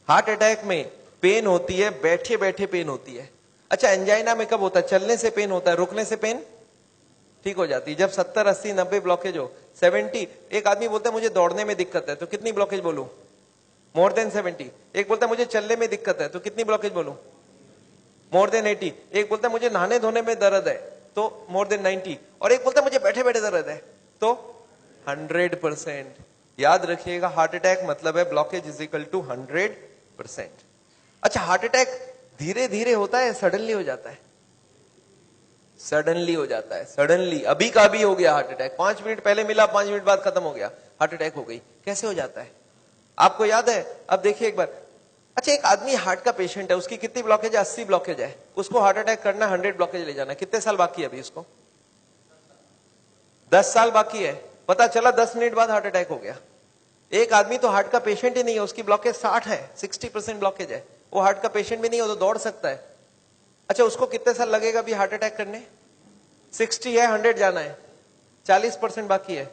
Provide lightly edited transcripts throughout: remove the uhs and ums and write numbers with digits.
Heart attack में pen होती है, बैठे बैठे पेन होती है। अच्छा, एंजाइना में कब होता है? चलने से पेन होता है, रुकने से पेन ठीक हो जाती है। जब 70, 80, 90 ब्लॉकेज हो, 70, एक आदमी बोलता है मुझे दौड़ने में दिक्कत है, तो कितनी ब्लॉकेज बोलूं? More than 70। एक बोलता है मुझे चलने में दिक्कत है, तो कितनी ब्लॉकेज बोलूं? More than 80। एक बोलता है मुझे नहाने धोने में दर्द है, तो मोर देन 90। और एक बोलता है मुझे बैठे बैठे दर्द है, तो 100%। याद रखिएगा, हार्ट अटैक मतलब है ब्लॉकेज इज इक्वल टू 100%। अच्छा, हार्ट अटैक धीरे धीरे होता है, सडनली हो जाता है? सडनली हो जाता है, सडनली। अभी का अभी हो गया हार्ट अटैक, 5 मिनट पहले मिला, 5 मिनट बाद खत्म हो गया, हार्ट अटैक हो गई। कैसे हो जाता है आपको याद है? अब देखिए एक बार। अच्छा, एक आदमी हार्ट का पेशेंट है, उसकी कितनी ब्लॉकेज है? 80 ब्लॉकेज है। उसको हार्ट अटैक करना, 100 ब्लॉकेज ले जाना, कितने साल बाकी है अभी उसको? 10 साल बाकी है। पता चला 10 मिनट बाद हार्ट अटैक हो गया। एक आदमी तो हार्ट का पेशेंट ही नहीं है, उसकी ब्लॉकेज 60 है, 60% ब्लॉकेज है, वो हार्ट का पेशेंट भी नहीं हो तो दौड़ सकता है। अच्छा, उसको कितने साल लगेगा अभी हार्ट अटैक करने? 60 है, 100 जाना है, 40% बाकी है,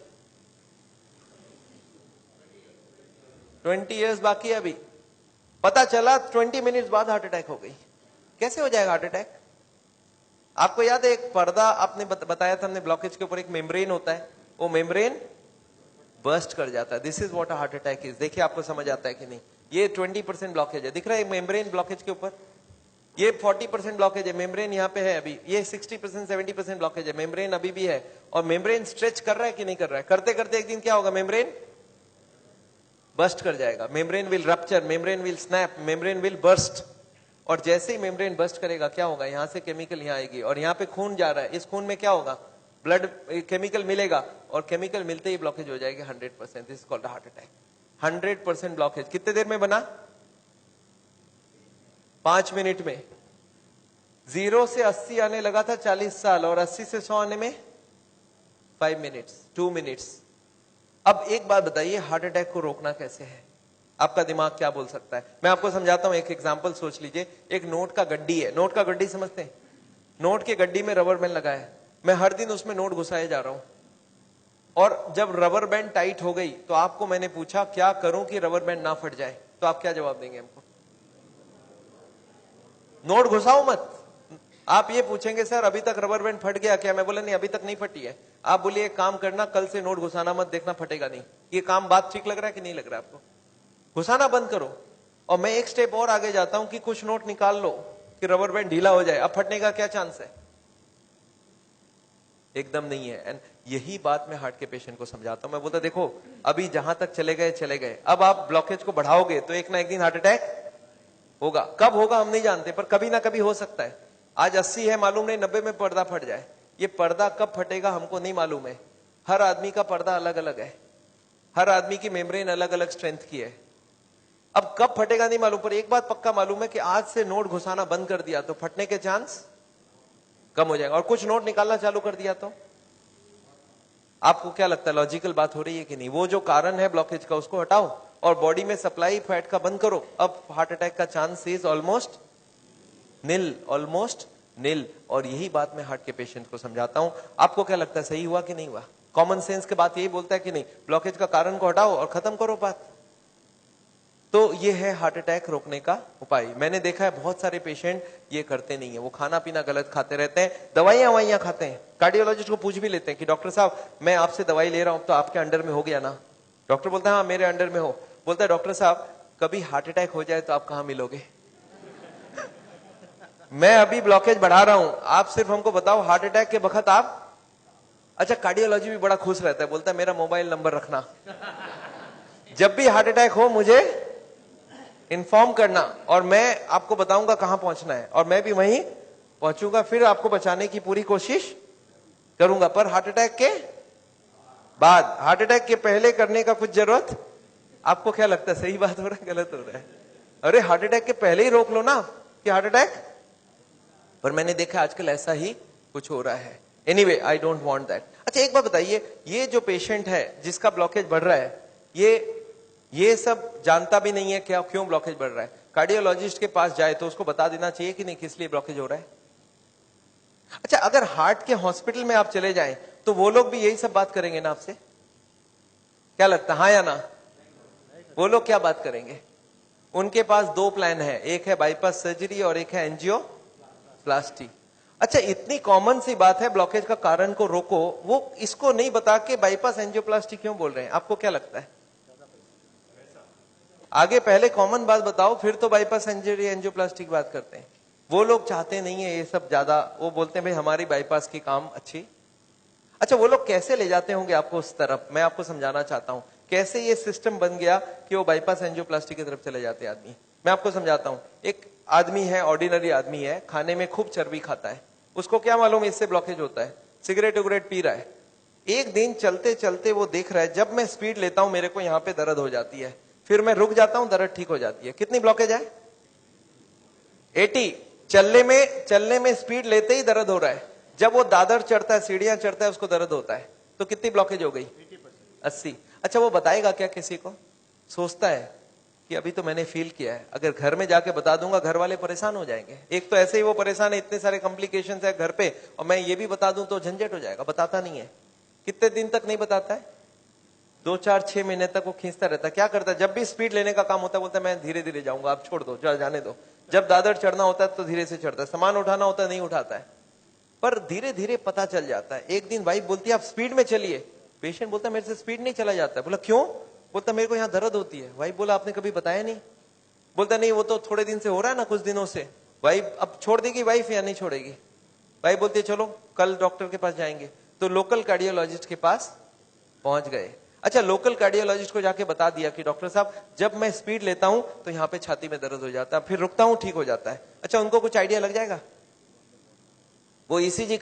20 इयर्स बाकी है अभी। पता चला 20 मिनट्स बाद हार्ट अटैक हो गई। कैसे हो जाएगा हार्ट अटैक? आपको याद है एक पर्दा आपने बताया था हमने, ब्लॉकेज के ऊपर एक मेम्ब्रेन होता है, वो मेम्ब्रेन बर्स्ट कर जाता है। This is what a heart attack is. देखिए आपको समझ आता है कि नहीं? ये 20% ब्लॉकेज है, दिख रहा है मेम्ब्रेन ब्लॉकेज के ऊपर। ये 40% ब्लॉकेज है, मेम्ब्रेन यहाँ पे है अभी। ये 60%, 70% ब्लॉकेज है, मेम्ब्रेन अभी भी है। और मेम्ब्रेन स्ट्रेच कर रहा है कि नहीं कर रहा है? करते करते एक दिन क्या होगा? मेम्ब्रेन बर्स्ट कर जाएगा, membrane will rupture, membrane will snap, membrane will burst. और जैसे ही मेम्ब्रेन बर्स्ट करेगा क्या होगा? यहां से केमिकल यहाँ आएगी, और यहाँ पे खून जा रहा है, इस खून में क्या होगा? ब्लड केमिकल मिलेगा, और केमिकल मिलते ही ब्लॉकेज हो जाएगी 100%। This is called heart attack. 100% blockage कितने देर में बना? 5 मिनट में। 0 से 80 आने लगा था 40 साल, और 80 से 100 आने में 5 मिनट्स, 2 मिनट्स। अब एक बात बताइए, हार्ट अटैक को रोकना कैसे है? आपका दिमाग क्या बोल सकता है? मैं आपको समझाता हूं, एक एग्जांपल सोच लीजिए। एक नोट का गड्डी है, नोट का गड्डी समझते हैं? नोट के गड्डी में रबर बैंड लगा है, मैं हर दिन उसमें नोट घुसाए जा रहा हूं, और जब रबर बैंड टाइट हो गई तो आपको मैंने पूछा क्या करूं कि रबर बैंड ना फट जाए, तो आप क्या जवाब देंगे हमको? नोट घुसाओ मत। आप ये पूछेंगे सर अभी तक रबर बैंड फट गया क्या? मैं बोला नहीं, अभी तक नहीं फटी है। आप बोलिए एक काम करना, कल से नोट घुसाना मत, देखना फटेगा नहीं। ये काम बात ठीक लग रहा है कि नहीं लग रहा है आपको? घुसाना बंद करो। और मैं एक स्टेप और आगे जाता हूं कि कुछ नोट निकाल लो कि रबर बैंड ढीला हो जाए, अब फटने का क्या चांस है? एकदम नहीं है। एंड यही बात मैं हार्ट के पेशेंट को समझाता हूं। मैं बोलता देखो अभी जहां तक चले गए चले गए, अब आप ब्लॉकेज को बढ़ाओगे तो एक ना एक दिन हार्ट अटैक होगा। कब होगा हम नहीं जानते, पर कभी ना कभी हो सकता है। आज 80 है, मालूम नहीं 90 में पर्दा फट जाए। ये पर्दा कब फटेगा हमको नहीं मालूम है। हर आदमी का पर्दा अलग अलग है, हर आदमी की मेम्ब्रेन अलग अलग स्ट्रेंथ की है। अब कब फटेगा नहीं मालूम, पर एक बात पक्का मालूम है कि आज से नोट घुसाना बंद कर दिया तो फटने के चांस कम हो जाएगा, और कुछ नोट निकालना चालू कर दिया तो। आपको क्या लगता है, लॉजिकल बात हो रही है कि नहीं? वो जो कारण है ब्लॉकेज का उसको हटाओ और बॉडी में सप्लाई फैट का बंद करो, अब हार्ट अटैक का chance is almost nil, almost nil. और यही बात मैं हार्ट के पेशेंट को समझाता हूं। आपको क्या लगता है, सही हुआ कि नहीं हुआ? कॉमन सेंस की बात यही बोलता है कि नहीं, ब्लॉकेज का कारण को हटाओ और खत्म करो बात। तो ये है हार्ट अटैक रोकने का उपाय। मैंने देखा है बहुत सारे पेशेंट ये करते नहीं है, वो खाना पीना गलत खाते रहते हैं, दवाइयां खाते हैं। कार्डियोलॉजिस्ट को पूछ भी लेते हैं कि डॉक्टर साहब मैं आपसे दवाई ले रहा हूं तो आपके अंडर में हो गया ना? डॉक्टर बोलता है हाँ मेरे अंडर में हो। बोलता है डॉक्टर साहब कभी हार्ट अटैक हो जाए तो आप कहां मिलोगे? मैं अभी ब्लॉकेज बढ़ा रहा हूं, आप सिर्फ हमको बताओ हार्ट अटैक के वक्त आप। अच्छा, कार्डियोलॉजी भी बड़ा खुश रहता है, बोलता है मेरा मोबाइल नंबर रखना, जब भी हार्ट अटैक हो मुझे इन्फॉर्म करना और मैं आपको बताऊंगा कहां पहुंचना है, और मैं भी वहीं पहुंचूंगा, फिर आपको बचाने की पूरी कोशिश करूंगा। पर हार्ट अटैक के बाद, हार्ट अटैक के पहले करने का कुछ जरूरत। आपको क्या लगता है, सही बात हो रहा है गलत हो रहा है? अरे हार्ट अटैक के पहले ही रोक लो ना कि हार्ट अटैक। पर मैंने देखा आजकल ऐसा ही कुछ हो रहा है। Anyway I don't want that. अच्छा एक बात बताइए, ये जो पेशेंट है जिसका ब्लॉकेज बढ़ रहा है, ये सब जानता भी नहीं है क्या क्यों ब्लॉकेज बढ़ रहा है। कार्डियोलॉजिस्ट के पास जाए तो उसको बता देना चाहिए कि नहीं किस लिए ब्लॉकेज हो रहा है। अच्छा, अगर हार्ट के हॉस्पिटल में आप चले जाएं तो वो लोग भी यही सब बात करेंगे ना आपसे? क्या लगता है, हाँ या ना? वो लोग क्या बात करेंगे? उनके पास दो प्लान है, एक है बाईपास सर्जरी और एक है एंजियोप्लास्टी। अच्छा, इतनी कॉमन सी बात है, ब्लॉकेज का कारण को रोको, वो इसको नहीं बता के बाईपास एंजियोप्लास्टी क्यों बोल रहे हैं? आपको क्या लगता है? आगे पहले कॉमन बात बताओ, फिर तो बाईपास सर्जरी एंजियोप्लास्टी की बात करते हैं। वो लोग चाहते नहीं है ये सब ज्यादा, वो बोलते हैं भाई हमारी बाईपास की काम अच्छी। अच्छा, वो लोग कैसे ले जाते होंगे आपको उस तरफ? मैं आपको समझाना चाहता हूं कैसे ये सिस्टम बन गया कि वो बाईपास एंजियोप्लास्टी की तरफ चले जाते आदमी। मैं आपको समझाता हूं। एक आदमी है, ऑर्डिनरी आदमी है, खाने में खूब चर्बी खाता है, उसको क्या मालूम इससे ब्लॉकेज होता है? सिगरेट उगरेट पी रहा है। एक दिन चलते चलते वो देख रहा है जब मैं स्पीड लेता हूं मेरे को यहाँ पे दर्द हो जाती है, फिर मैं रुक जाता हूं, दर्द ठीक हो जाती है। कितनी ब्लॉकेज है? 80। चलने में स्पीड लेते ही दर्द हो रहा है, जब वो दादर चढ़ता है, सीढ़ियां चढ़ता है, उसको दर्द होता है। तो कितनी ब्लॉकेज हो गई? 80। अच्छा, वो बताएगा क्या किसी को? सोचता है कि अभी तो मैंने फील किया है, अगर घर में जाके बता दूंगा घर वाले परेशान हो जाएंगे। एक तो ऐसे ही वो परेशान है, इतने सारे कॉम्प्लिकेशंस है घर पे, और मैं ये भी बता दूं तो झंझट हो जाएगा। बताता नहीं है। कितने दिन तक नहीं बताता है? 2 4 6 महीने तक वो खींचता रहता है। क्या करता है? जब भी स्पीड लेने का काम होता है बोलता है मैं धीरे धीरे जाऊंगा, आप छोड़ दो, जाने दो। जब दादर चढ़ना होता है तो धीरे से चढ़ता है, सामान उठाना होता है नहीं उठाता है। पर धीरे धीरे पता चल जाता है। एक दिन वाइफ बोलती है आप स्पीड में चलिए, पेशेंट बोलता है मेरे से स्पीड नहीं चला जाता है। बोला क्यों? बोलता मेरे को यहाँ दर्द होती है। वाइफ बोला आपने कभी बताया नहीं? बोलता नहीं, वो तो थोड़े दिन से हो रहा है ना, कुछ दिनों से। वाइफ अब छोड़ देगी वाइफ या नहीं छोड़ेगी? वाइफ बोलती है चलो कल डॉक्टर के पास जाएंगे। तो लोकल कार्डियोलॉजिस्ट के पास पहुंच गए। अच्छा, लोकल कार्डियोलॉजिस्ट को जाके बता दिया कि डॉक्टर साहब जब मैं स्पीड लेता हूं तो यहाँ पे छाती में दर्द हो जाता है, फिर रुकता हूं ठीक हो जाता है। अच्छा, उनको कुछ आइडिया लग जाएगा? वो ईसीजी